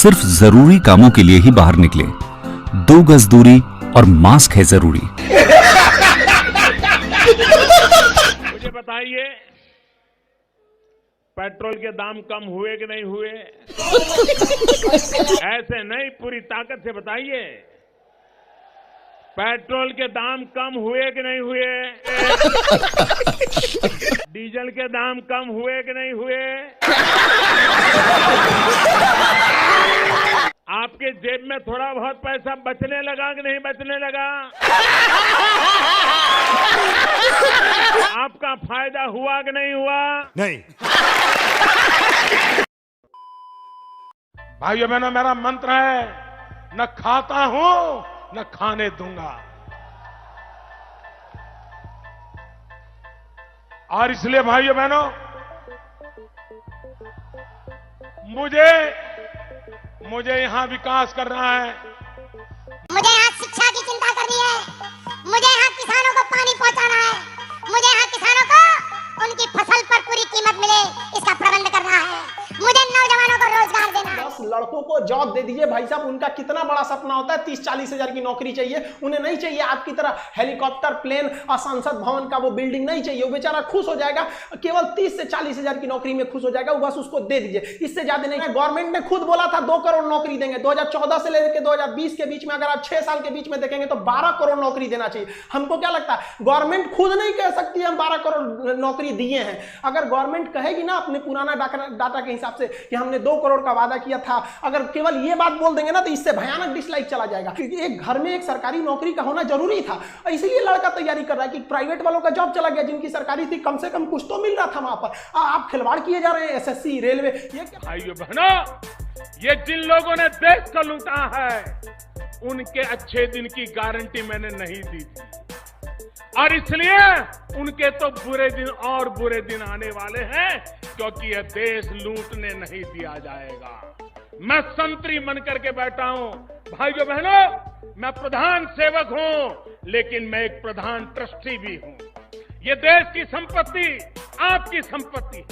सिर्फ जरूरी कामों के लिए ही बाहर निकले। 2 गज दूरी और मास्क है जरूरी। मुझे बताइए, पेट्रोल के दाम कम हुए कि नहीं हुए? ऐसे नहीं, पूरी ताकत से बताइए, पेट्रोल के दाम कम हुए कि नहीं हुए? डीजल के दाम कम हुए कि नहीं हुए? आपके जेब में थोड़ा बहुत पैसा बचने लगा कि नहीं बचने लगा? आपका फायदा हुआ कि नहीं हुआ? नहीं। भाइयों बहनों, मेरा मंत्र है, न खाता हूं न खाने दूंगा। और इसलिए भाइयों बहनों, मुझे यहां विकास करना है, मुझे यहाँ शिक्षा की चिंता करनी है, मुझे यहाँ किसानों को पानी पहुँचाना है, मुझे यहाँ किसानों को उनकी फसल पर पूरी कीमत मिले इसका प्रबंध करना है, मुझे नौजवानों को रोजगार देना है। 10 लड़कों को जॉब दे दीजिए भाई साहब, उनका कितना बड़ा सपना होता है। 30-40 हजार की नौकरी चाहिए उन्हें, नहीं चाहिए आपकी तरह हेलीकॉप्टर, प्लेन और संसद भवन का वो बिल्डिंग नहीं चाहिए। वो बेचारा खुश हो जाएगा, केवल 30 से 40 हजार की नौकरी में खुश हो जाएगा, वो बस उसको दे दीजिए, इससे ज्यादा नहीं। गवर्नमेंट ने खुद बोला था 2 करोड़ नौकरी देंगे। 2014 से लेकर 2020 के बीच में अगर आप 6 साल के बीच में देखेंगे तो 12 करोड़ नौकरी देना चाहिए। हमको क्या लगता है, गवर्नमेंट खुद नहीं कह सकती हम 12 करोड़ नौकरी दिए हैं। अगर गवर्नमेंट कहेगी ना अपने पुराना डाटा के हिसाब से कि हमने 2 करोड़ का वादा किया था, अगर केवल ये बात बोल देंगे ना तो इससे भयानक डिसलाइक चला जाएगा। क्योंकि एक घर में एक सरकारी नौकरी का होना जरूरी था, इसीलिए लड़का तैयारी कर रहा है कि प्राइवेट वालों का जॉब चला गया, जिनकी सरकारी थी कम से कम कुछ तो मिल रहा था वहां पर। आप खिलवाड़ किए जा रहे हैं, एसएससी, रेलवे। ये क्या भाइयों बहनों, ये जिन लोगों ने देश को लूटा है, उनके अच्छे दिन की गारंटी मैंने नहीं दी थी, और इसलिए उनके तो बुरे दिन और बुरे दिन आने वाले हैं, क्योंकि यह देश लूटने नहीं दिया जाएगा। मैं संतरी बन करके बैठा हूं। भाइयों बहनों, मैं प्रधान सेवक हूं, लेकिन मैं एक प्रधान ट्रस्टी भी हूं। ये देश की संपत्ति आपकी संपत्ति है,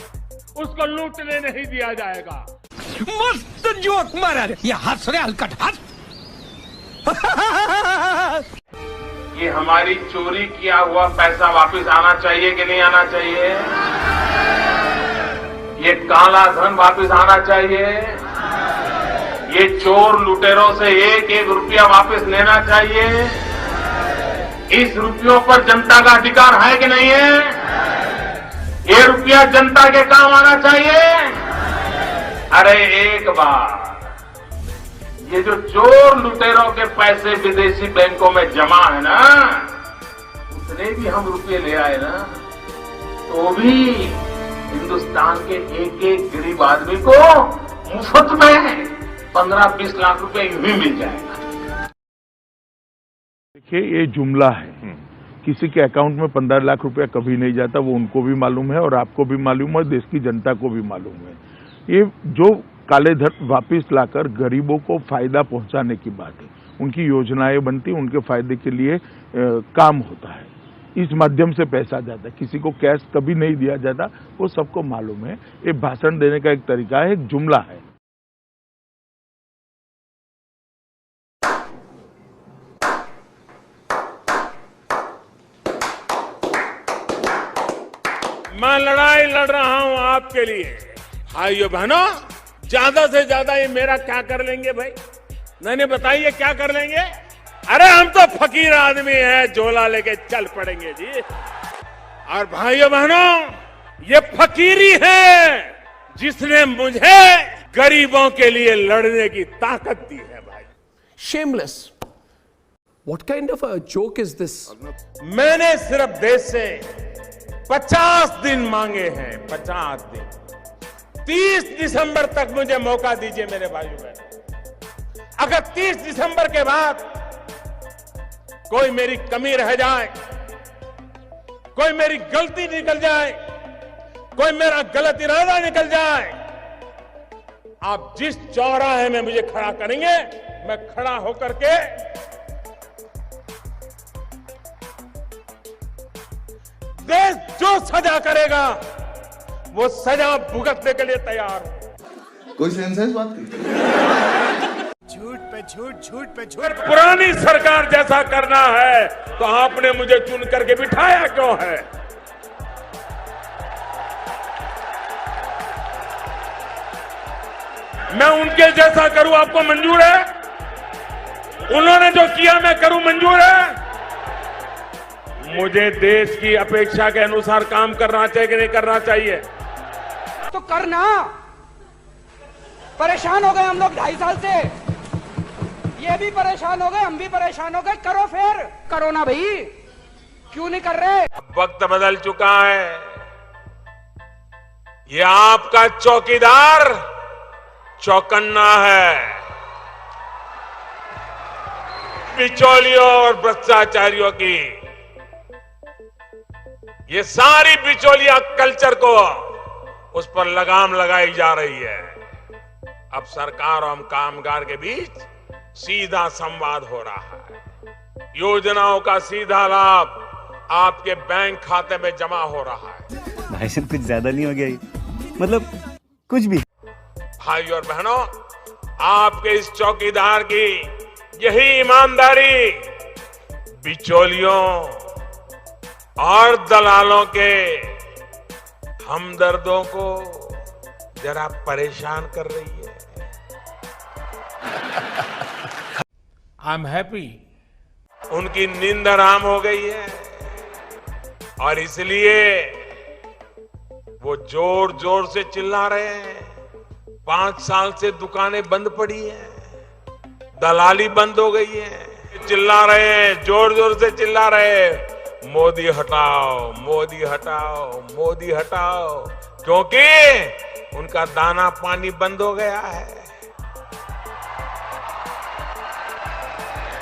उसको लूटने नहीं दिया जाएगा। मस्त जोक मारा रे, ये हंस रहे हलकट हंस। ये हमारी चोरी किया हुआ पैसा वापस आना चाहिए कि नहीं आना चाहिए? ये काला धन वापस आना चाहिए? ये चोर लुटेरों से 1-1 रुपया वापस लेना चाहिए? इस रुपयों पर जनता का अधिकार है कि नहीं है? ये रुपया जनता के काम आना चाहिए। अरे एक बार ये जो चोर लुटेरों के पैसे विदेशी बैंकों में जमा है ना, उतने भी हम रुपये ले आए ना, तो भी हिंदुस्तान के एक गरीब आदमी को मुफ्त में 15-20 लाख रुपए यूं ही मिल जाएगा। देखिए, ये जुमला है, किसी के अकाउंट में 15 लाख रुपया कभी नहीं जाता, वो उनको भी मालूम है और आपको भी मालूम है, देश की जनता को भी मालूम है। ये जो काले धन वापिस लाकर गरीबों को फायदा पहुंचाने की बात है, उनकी योजनाएं बनती, उनके फायदे के लिए काम होता है, इस माध्यम से पैसा जाता है, किसी को कैश कभी नहीं दिया जाता, वो सबको मालूम है। ये भाषण देने का एक तरीका है, एक जुमला है। मैं लड़ाई लड़ रहा हूं आपके लिए। भाइयों बहनों, ज्यादा से ज्यादा ये मेरा क्या कर लेंगे भाई? नहीं बताइए क्या कर लेंगे? अरे हम तो फकीर आदमी हैं, झोला लेके चल पड़ेंगे जी। और भाइयों बहनों, ये फकीरी है जिसने मुझे गरीबों के लिए लड़ने की ताकत दी है भाई। Shameless. What kind of a joke is this? मैंने सिर्फ देश से 50 दिन मांगे हैं, 50 दिन। 30 दिसंबर तक मुझे मौका दीजिए मेरे भाइयों बहनों। अगर 30 दिसंबर के बाद कोई मेरी कमी रह जाए, कोई मेरी गलती निकल जाए, कोई मेरा गलत इरादा निकल जाए, आप जिस चौराहे में मुझे खड़ा करेंगे, मैं खड़ा होकर के देश जो सजा करेगा वो सजा भुगतने के लिए तैयार हूं। कोई सेंस है इस बात की? पुरानी सरकार जैसा करना है तो आपने मुझे चुन करके बिठाया क्यों है? मैं उनके जैसा करूं आपको मंजूर है? उन्होंने जो किया मैं करूं मंजूर है? मुझे देश की अपेक्षा के अनुसार काम करना चाहिए कि नहीं करना चाहिए? तो करना। परेशान हो गए हम लोग 2.5 साल से, ये भी परेशान हो गए, हम भी परेशान हो गए। करो फिर, करो ना भाई, क्यों नहीं कर रहे? वक्त बदल चुका है। ये आपका चौकीदार चौकन्ना है। बिचौलियों और भ्रष्टाचारियों की ये सारी बिचौलिया कल्चर को उस पर लगाम लगाई जा रही है। अब सरकार और कामगार के बीच सीधा संवाद हो रहा है। योजनाओं का सीधा लाभ आपके बैंक खाते में जमा हो रहा है। भाई साहब कुछ ज्यादा नहीं हो गया ये? मतलब कुछ भी। भाई और बहनों, आपके इस चौकीदार की यही ईमानदारी बिचौलियों और दलालों के हमदर्दों को जरा परेशान कर रही है। I am happy. उनकी नींद हराम हो गई है और इसलिए वो जोर जोर से चिल्ला रहे हैं। 5 साल से दुकानें बंद पड़ी हैं, दलाली बंद हो गई है। चिल्ला रहे हैं, जोर जोर से चिल्ला रहे हैं, मोदी हटाओ, मोदी हटाओ, मोदी हटाओ, क्योंकि उनका दाना पानी बंद हो गया है।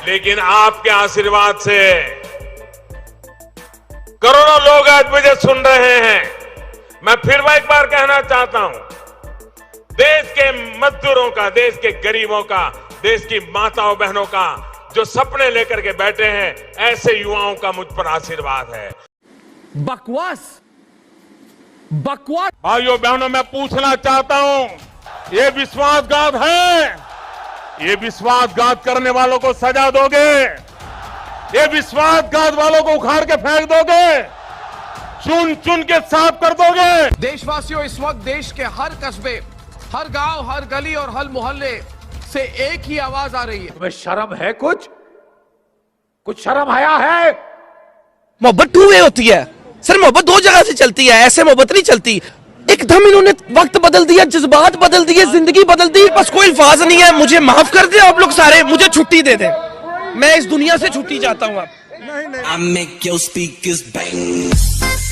लेकिन आपके आशीर्वाद से करोड़ों लोग आज मुझे सुन रहे हैं। मैं फिर एक बार कहना चाहता हूं, देश के मजदूरों का, देश के गरीबों का, देश की माताओं बहनों का जो सपने लेकर के बैठे हैं, ऐसे युवाओं का मुझ पर आशीर्वाद है। बकवास, बकवास। भाइयों बहनों, मैं पूछना चाहता हूं, ये विश्वासघात है? ये विश्वासघात करने वालों को सजा दोगे? ये विश्वासघात वालों को उखाड़ के फेंक दोगे? चुन चुन के साफ कर दोगे? देशवासियों, इस वक्त देश के हर कस्बे, हर गांव, हर गली और हर मोहल्ले से एक ही आवाज आ रही है। तुम्हें शर्म है? कुछ शर्म आया है? मोहब्बत 2 वे होती है सर, मोहब्बत 2 जगह से चलती है, ऐसे मोहब्बत नहीं चलती। एकदम इन्होंने वक्त बदल दिया, जज्बात बदल दिए, जिंदगी बदल दी। बस कोई अल्फाज नहीं है। मुझे माफ कर दे आप लोग सारे, मुझे छुट्टी दे दे, मैं इस दुनिया से छुट्टी चाहता हूँ। आप I make your speakers bang.